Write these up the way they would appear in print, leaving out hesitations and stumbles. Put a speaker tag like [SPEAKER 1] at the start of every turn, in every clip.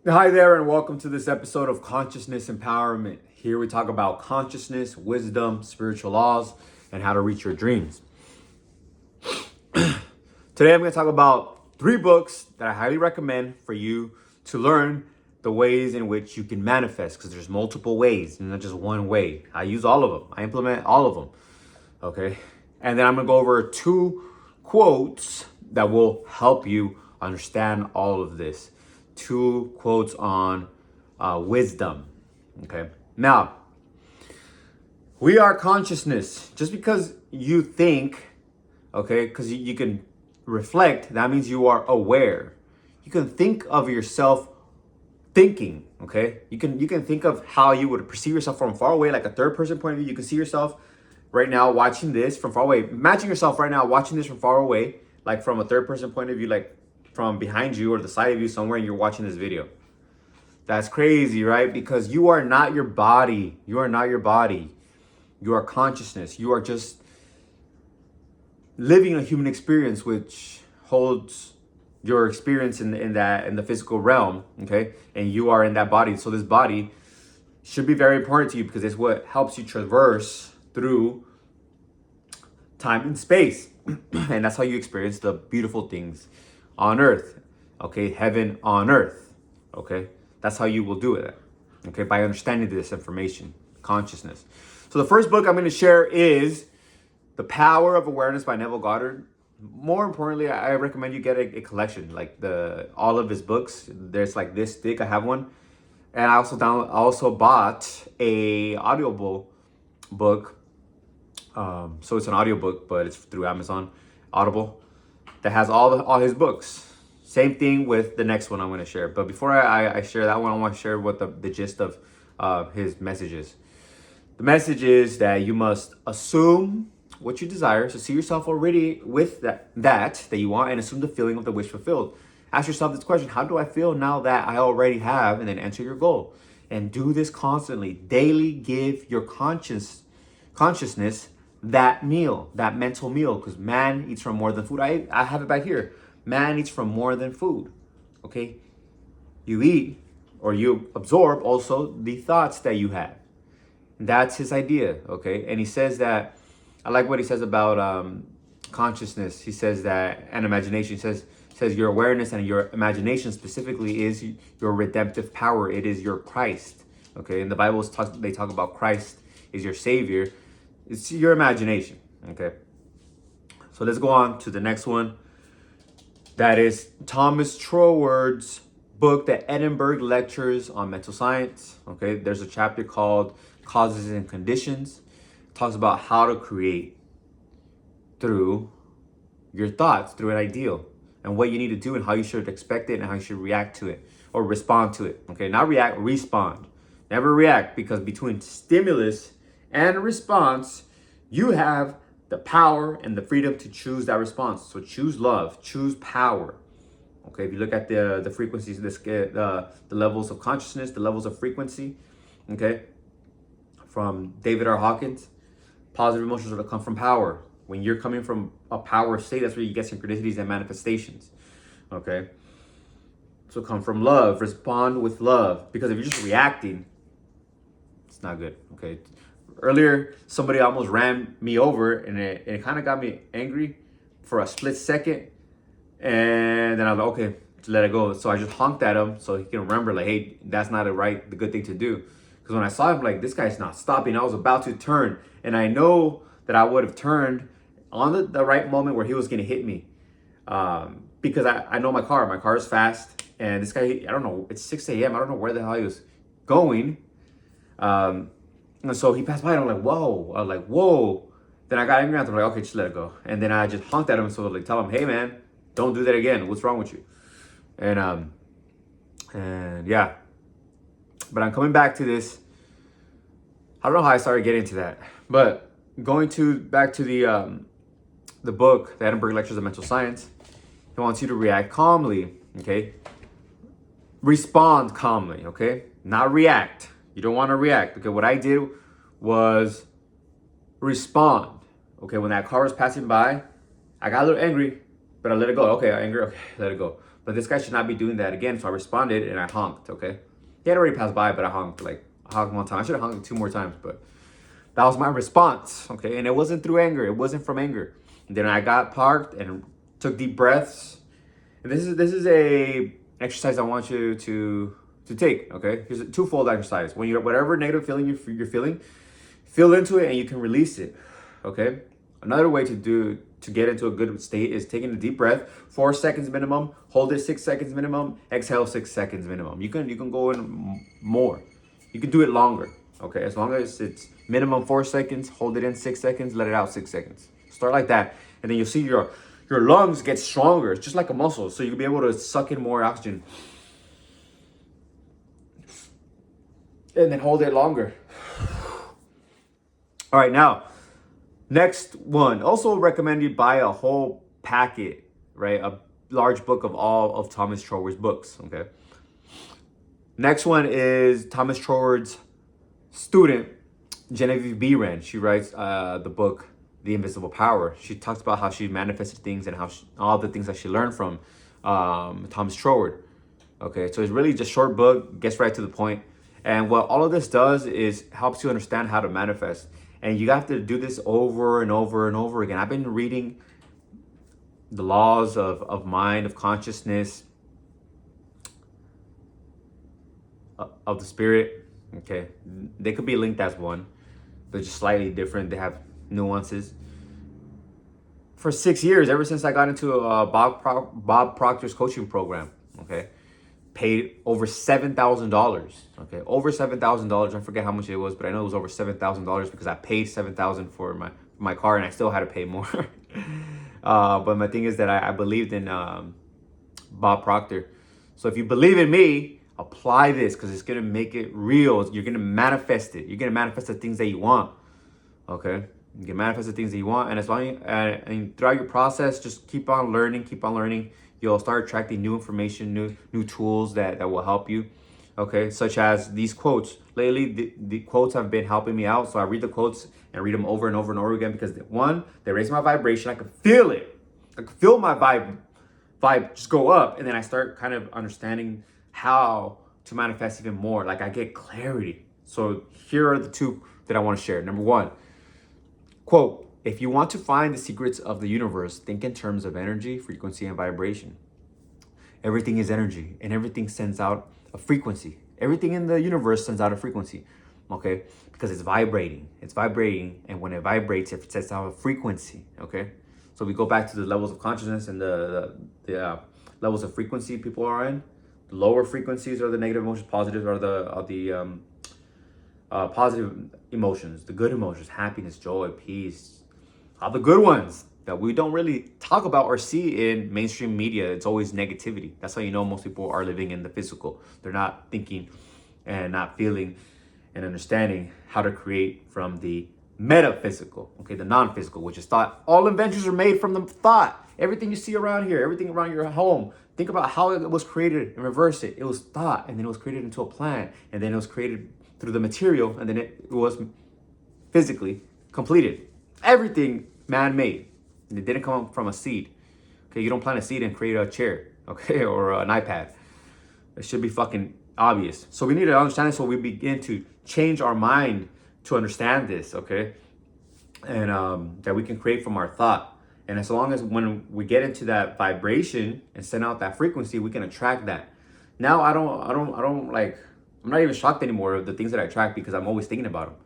[SPEAKER 1] Hi there, and welcome to this episode of Consciousness Empowerment. Here we talk about consciousness, wisdom, spiritual laws, and how to reach your dreams. Today I'm going to talk about 3 books that I highly recommend for you to learn the ways in which you can manifest, because there's multiple ways and not just one way. I use all of them. I implement all of them. Okay. And then I'm going to go over 2 quotes that will help you understand all of this. 2 quotes on wisdom. Okay. Now, we are consciousness. Just because you think, okay, because you can reflect, that means you are aware. You can think of yourself thinking, okay? You can think of how you would perceive yourself from far away, like a third person point of view. You can see yourself right now watching this from far away. Imagine yourself right now watching this from far away, like from a third person point of view, like from behind you or the side of you somewhere, and you're watching this video. That's crazy, right? Because you are not your body. You are not your body. You are consciousness. You are just living a human experience, which holds your experience in the physical realm, okay? And you are in that body. So this body should be very important to you because it's what helps you traverse through time and space. And that's how you experience the beautiful things on earth, okay? Heaven on earth, okay? That's how you will do it, okay? By understanding this information, consciousness. So the first book I'm going to share is The Power of Awareness by Neville Goddard. More importantly, I recommend you get a collection, like all of his books. There's like this thick. I have one, and I also bought a audible book. So it's an audiobook, but it's through Amazon Audible, that has all his books. Same thing with the next one I'm going to share. But before I share that one, I want to share what the gist of his message is. The message is that you must assume what you desire. So see yourself already with that you want, and assume the feeling of the wish fulfilled. Ask yourself this question: how do I feel now that I already have? And then enter your goal. And do this constantly. Daily give your consciousness that meal, that mental meal, because man eats from more than food. I have it back here. Man eats from more than food. Okay? You eat, or you absorb also the thoughts that you have. That's his idea, okay? And he says that, I like what he says about consciousness. He says that, and imagination. He says your awareness and your imagination specifically is your redemptive power. It is your Christ, okay? In the Bible, they talk about Christ is your Savior. It's your imagination, okay? So let's go on to the next one. That is Thomas Troward's book, The Edinburgh Lectures on Mental Science, okay? There's a chapter called Causes and Conditions. It talks about how to create through your thoughts, through an ideal, and what you need to do and how you should expect it and how you should react to it or respond to it, okay? Not react, respond. Never react, because between stimulus and response, you have the power and the freedom to choose that response. So choose love, choose power. Okay, if you look at the frequencies, the levels of consciousness, the levels of frequency, okay, from David R. Hawkins, positive emotions will come from power. When you're coming from a power state, that's where you get synchronicities and manifestations, okay? So come from love, respond with love, because if you're just reacting, it's not good, okay? Earlier, somebody almost ran me over, and it kind of got me angry for a split second. And then I was like, okay, just let it go. So I just honked at him so he can remember, like, hey, that's not the good thing to do. Because when I saw him, like, this guy's not stopping. I was about to turn. And I know that I would have turned on the right moment where he was going to hit me. Because I know my car. My car is fast. And this guy, I don't know, it's 6 a.m. I don't know where the hell he was going. And so he passed by and I'm like, whoa. I was like, whoa. Then I got angry at him. I'm like, okay, just let it go. And then I just honked at him. So like, tell him, hey, man, don't do that again. What's wrong with you? And yeah. But I'm coming back to this. I don't know how I started getting to that. But going back to the book, The Edinburgh Lectures of Mental Science, he wants you to react calmly, okay? Respond calmly, okay? Not react. You don't want to react. Okay, what I did was respond. Okay, when that car was passing by, I got a little angry, but I let it go. Okay, I'm angry. Okay, let it go. But But this guy should not be doing that again. So I responded and I honked, okay? He had already passed by, but I honked one time. I should have honked 2 more times, but that was my response, okay? And it wasn't through anger. It wasn't from anger. And then I got parked and took deep breaths. And this is a exercise I want you to take, okay? Here's a twofold exercise. When you're whatever negative feeling you're feeling, feel into it and you can release it, okay? Another way to get into a good state is taking a deep breath, 4 seconds minimum, hold it 6 seconds minimum, exhale 6 seconds minimum. You can go in more. You can do it longer, okay? As long as it's minimum 4 seconds, hold it in 6 seconds, let it out 6 seconds. Start like that, and then you'll see your lungs get stronger. It's just like a muscle, so you'll be able to suck in more oxygen. And then hold it longer. All right, now, next one. Also recommend you buy a whole packet, right? A large book of all of Thomas Troward's books, okay? Next one is Thomas Troward's student, Genevieve Behrend. She writes the book, The Invisible Power. She talks about how she manifested things and how all the things that she learned from Thomas Troward. Okay, so it's really just short book, gets right to the point. And what all of this does is helps you understand how to manifest. And you have to do this over and over and over again. I've been reading the laws of mind, of consciousness, of the spirit. Okay, they could be linked as one. They're just slightly different. They have nuances. For 6 years, ever since I got into Bob Proctor's coaching program, okay, paid over $7,000. Okay, over $7,000. I forget how much it was, but I know it was over $7,000 because I paid $7,000 for my car, and I still had to pay more. But my thing is that I believed in Bob Proctor. So if you believe in me, apply this because it's gonna make it real. You're gonna manifest it. You're gonna manifest the things that you want. Okay, you can manifest the things that you want, and as long and throughout your process, just keep on learning. You'll start attracting new information, new tools that will help you. Okay, such as these quotes. Lately, the quotes have been helping me out. So I read the quotes and read them over and over and over again because one, they raise my vibration. I can feel it. I can feel my vibe just go up, and then I start kind of understanding how to manifest even more. Like I get clarity. So here are the two that I want to share. Number one, quote, if you want to find the secrets of the universe, think in terms of energy, frequency, and vibration. Everything is energy, and everything sends out a frequency. Everything in the universe sends out a frequency, okay? Because it's vibrating. It's vibrating, and when it vibrates, it sends out a frequency, okay? So we go back to the levels of consciousness and the levels of frequency people are in. The lower frequencies are the negative emotions, positive are the positive emotions, the good emotions, happiness, joy, peace, all the good ones that we don't really talk about or see in mainstream media. It's always negativity. That's how you know most people are living in the physical. They're not thinking and not feeling and understanding how to create from the metaphysical, okay, the non-physical, which is thought. All inventions are made from the thought. Everything you see around here, everything around your home, think about how it was created and reverse it. It was thought, and then it was created into a plant, and then it was created through the material, and then it was physically completed. Everything man-made. And it didn't come from a seed. Okay, you don't plant a seed and create a chair, okay, or an iPad. It should be fucking obvious. So we need to understand this so we begin to change our mind to understand this, okay? And that we can create from our thought. And as long as when we get into that vibration and send out that frequency, we can attract that. Now I don't like, I'm not even shocked anymore of the things that I attract because I'm always thinking about them.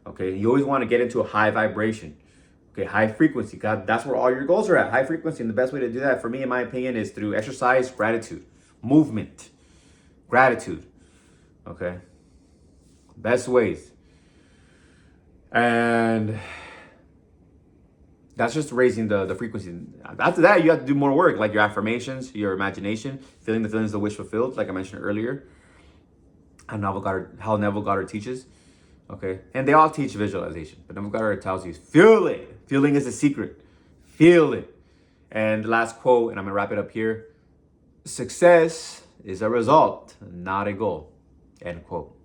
[SPEAKER 1] Okay, you always want to get into a high vibration. Okay, high frequency. God, that's where all your goals are at, high frequency. And the best way to do that, for me, in my opinion, is through exercise, gratitude, movement, gratitude. Okay, best ways. And that's just raising the frequency. After that, you have to do more work, like your affirmations, your imagination, feeling the feelings of the wish fulfilled, like I mentioned earlier. How Neville Goddard teaches. Okay, and they all teach visualization, but Neville Goddard tells you, feel it. Feeling is the secret. Feel it. And the last quote, and I'm gonna wrap it up here. Success is a result, not a goal. End quote.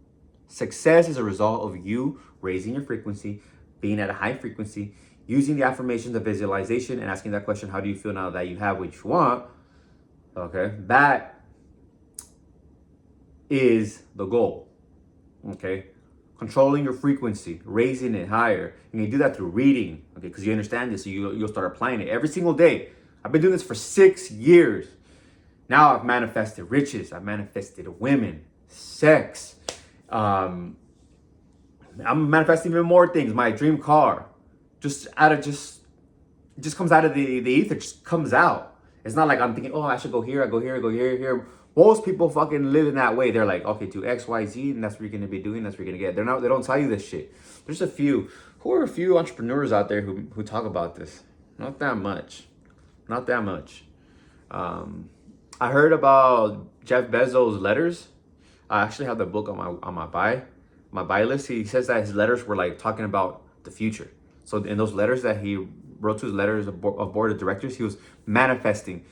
[SPEAKER 1] Success is a result of you raising your frequency, being at a high frequency, using the affirmations of visualization and asking that question, how do you feel now that you have what you want? Okay, that is the goal. Okay, controlling your frequency, raising it higher, and you do that through reading. Okay, because you understand this, so you'll start applying it every single day. I've been doing this for 6 years. Now I've manifested riches. I've manifested women, sex. I'm manifesting even more things. My dream car, it just comes out of the ether. Just comes out. It's not like I'm thinking, oh, I should go here. I go here. I go here. Here. Most people fucking live in that way. They're like, okay, do X, Y, Z, and that's what you're gonna be doing. That's what you're gonna get. They don't tell you this shit. There's a few. Who are a few entrepreneurs out there who talk about this? Not that much. Not that much. I heard about Jeff Bezos' letters. I actually have the book on my buy list. He says that his letters were like talking about the future. So in those letters that he wrote to his letters of board of directors, he was manifesting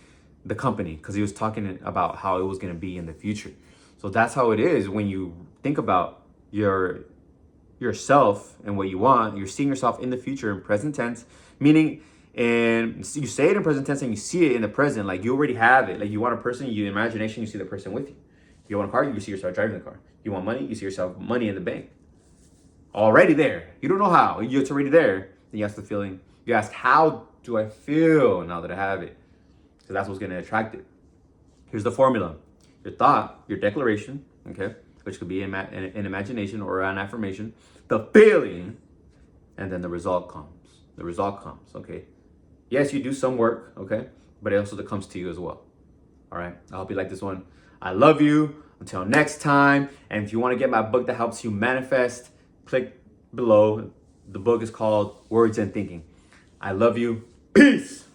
[SPEAKER 1] the company because he was talking about how it was going to be in the future. So that's how it is when you think about yourself and what you want. You're seeing yourself in the future in present tense, meaning, and you say it in present tense and you see it in the present, like you already have it. Like you want a person, you imagination, you see the person with you. You want a car, you see yourself driving the car. You want money, you see yourself money in the bank. Already there. You don't know how. It's already there. Then you ask the feeling. You ask, how do I feel now that I have it? So that's what's going to attract it. Here's the formula. Your thought, your declaration, okay, which could be an imagination or an affirmation, the feeling, and then the result comes. The result comes, okay? Yes, you do some work, okay, but it also comes to you as well. All right, I hope you like this one. I love you. Until next time. And if you want to get my book that helps you manifest, click below. The book is called Words and Thinking. I love you. Peace.